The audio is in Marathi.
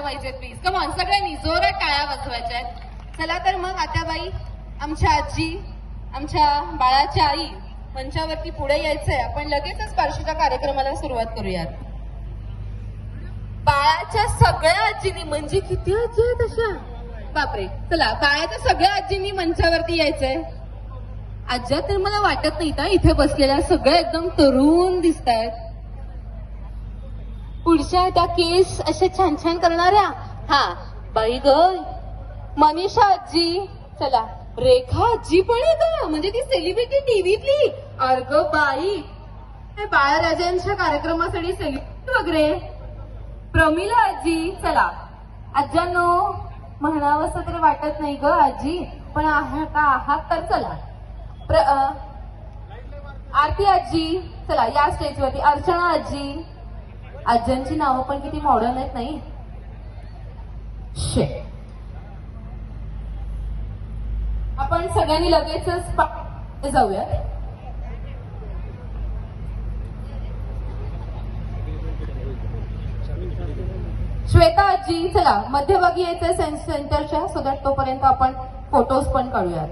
पाहिजे प्लीज. कमॉन सगळ्यांनी जोरात टाळ्या वाजवायच्या आहेत. चला तर मग आत्याबाई, आमच्या आजी, आमच्या बाळाच्या आई मंचावरती पुढे यायचंय. आपण लगेचच स्पर्शेच्या कार्यक्रमाला सुरुवात करूयात. बाळाच्या सगळ्या आजींनी, म्हणजे किती आजी आहेत अशा, बापरे. चला, बाळाच्या सगळ्या आजींनी मंचावरती यायचंय. आज्या तर मला वाटत नाही ना इथे बसलेल्या सगळ्या एकदम तरुण दिसत आहेत. पुढच्या त्या केस असे छान छान करणाऱ्या, हा बाई ग, मनीषा आजी. चला, रेखा आजी पण आहे का, म्हणजे ती सेलिब्रिटी टीव्हीतली. अर्ग बाई, बाळराजांच्या कार्यक्रमासाठी सेलिब्रिटी वगैरे. प्रमिला आजी. चला आज्यांनो, म्हणावंसं तरी वाटत नाही ग आजी, पण आहात तर चला. आरती आजी. चला या स्टेजवरती. अर्चना आजी. आज्यांची नावं पण किती मॉडर्न आहेत नाही. आपण सगळ्यांनी लगेचच जाऊयात. श्वेता आजी. चला मध्यभागी यायचंय सेंटरच्या, सो दॅट तोपर्यंत आपण फोटोज पण काढूयात.